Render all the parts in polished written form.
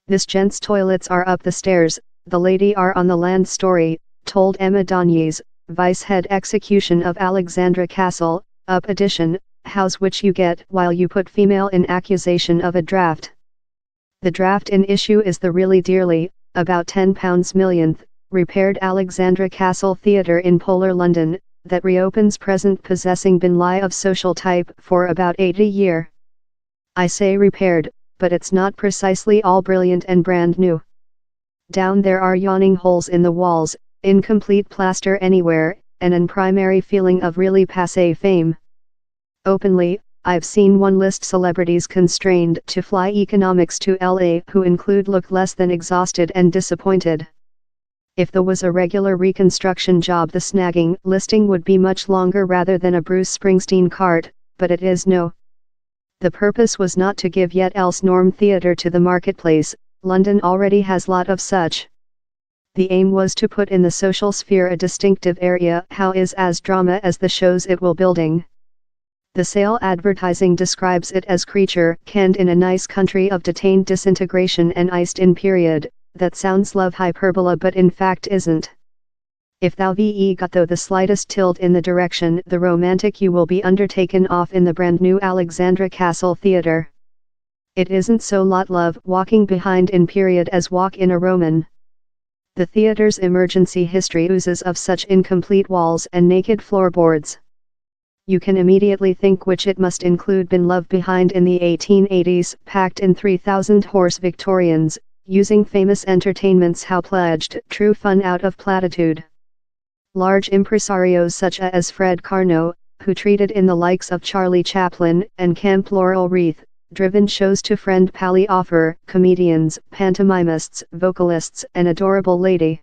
This gent's toilets are up the stairs, the lady are on the land story, told Emma Donies, vice head execution of Alexandra Castle, up addition, house which you get while you put female in accusation of a draft. The draft in issue is the really dearly, about £10 millionth, repaired Alexandra Castle Theatre in Polar London, that reopens present possessing bin lie of social type for about 80 year. I say repaired, but it's not precisely all brilliant and brand new. Down there are yawning holes in the walls, incomplete plaster anywhere, and an primary feeling of really passé fame. Openly, I've seen one list celebrities constrained to fly economics to LA who include look less than exhausted and disappointed. If there was a regular reconstruction job, the snagging listing would be much longer rather than a Bruce Springsteen cart, but it is no. The purpose was not to give yet else norm theatre to the marketplace. London already has lot of such. The aim was to put in the social sphere a distinctive area how is as drama as the shows it will building. The sale advertising describes it as creature kenned in a nice country of detained disintegration and iced in period. That sounds love hyperbola but in fact isn't. If thou ve got though the slightest tilt in the direction the romantic you will be undertaken off in the brand new Alexandra Castle Theatre. It isn't so lot love walking behind in period as walk in a Roman. The theatre's emergency history oozes of such incomplete walls and naked floorboards. You can immediately think which it must include been love behind in the 1880s, packed in 3,000 horse Victorians, using famous entertainments how pledged true fun out of platitude. Large impresarios such as Fred Carnot, who treated in the likes of Charlie Chaplin and Camp Laurel Wreath, driven shows to friend pally offer, comedians, pantomimists, vocalists and adorable lady.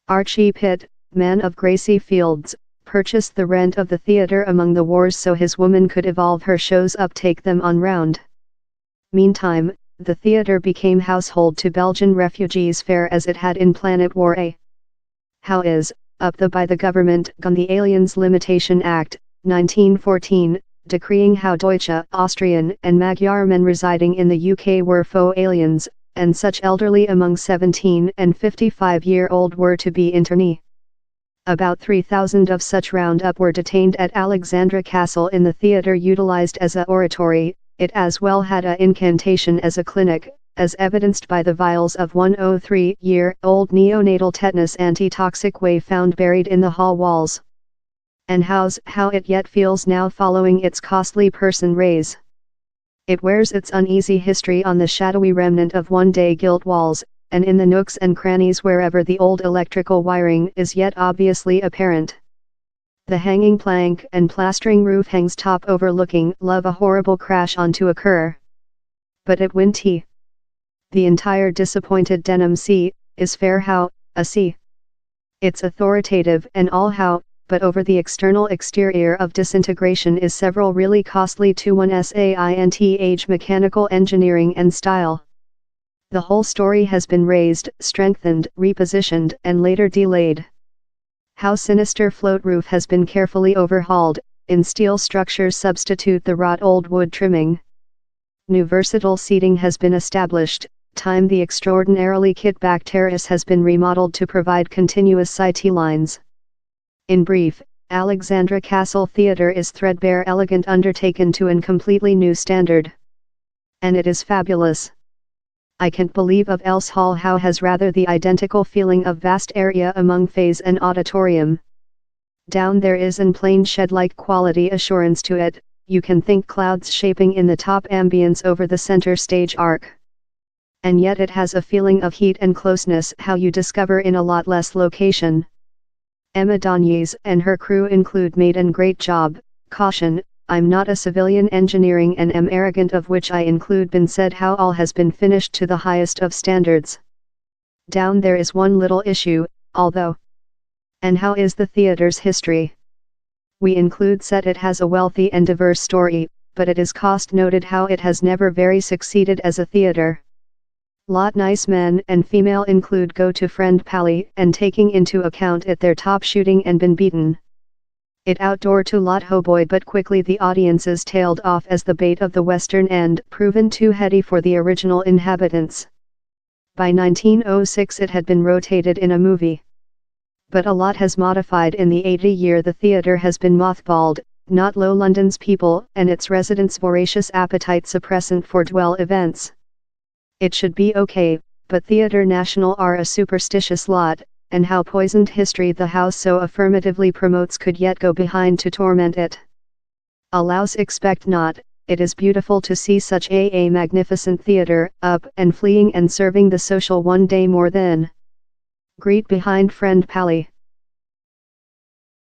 Archie Pitt, man of Gracie Fields, purchased the rent of the theatre among the wars so his woman could evolve her shows up take them on round. Meantime, the theatre became household to Belgian refugees fair as it had in Planet War A. How is, up the by the government gone the Aliens Limitation Act, 1914, decreeing how Deutsche, Austrian and Magyar men residing in the UK were faux aliens, and such elderly among 17 and 55-year-old were to be internee. About 3,000 of such roundup were detained at Alexandra Castle in the theatre utilized as a oratory. It as well had a incantation as a clinic, as evidenced by the vials of 103-year-old neonatal tetanus antitoxic whey found buried in the hall walls. And how it yet feels now following its costly person raise. It wears its uneasy history on the shadowy remnant of one-day gilt walls, and in the nooks and crannies wherever the old electrical wiring is yet obviously apparent. The hanging plank and plastering roof hangs top overlooking love a horrible crash on to occur. But at Winty, the entire disappointed denim sea, is fair how, a sea. It's authoritative and all how, but over the exterior of disintegration is several really costly to one saint age mechanical engineering and style. The whole story has been raised, strengthened, repositioned and later delayed. How sinister float roof has been carefully overhauled, in steel structures substitute the wrought old wood trimming. New versatile seating has been established, time the extraordinarily kit-back terrace has been remodeled to provide continuous sight lines. In brief, Alexandra Castle Theatre is threadbare elegant undertaken to an completely new standard. And it is fabulous. I can't believe of else Hall how has rather the identical feeling of vast area among phase and auditorium. Down there is an plain shed-like quality assurance to it, you can think clouds shaping in the top ambience over the center stage arc. And yet it has a feeling of heat and closeness how you discover in a lot less location. Emma Donies and her crew include made an great job, caution, I'm not a civilian engineering and am arrogant of which I include been said how all has been finished to the highest of standards. Down there is one little issue, although. And how is the theatre's history? We include set it has a wealthy and diverse story, but it is cost noted how it has never very succeeded as a theatre. Lot nice men and female include go to friend pally and taking into account it their top shooting and been beaten. It outdoor to lot hoboy but quickly the audiences tailed off as the bait of the western end proven too heady for the original inhabitants. By 1906 it had been rotated in a movie. But a lot has modified in the 80-year the theatre has been mothballed, not low London's people and its residents' voracious appetite suppressant for dwell events. It should be okay, but Theatre National are a superstitious lot, and how poisoned history the house so affirmatively promotes could yet go behind to torment it. Alas, expect not, it is beautiful to see such a magnificent theatre, up and fleeing and serving the social one day more than greet behind friend Pally.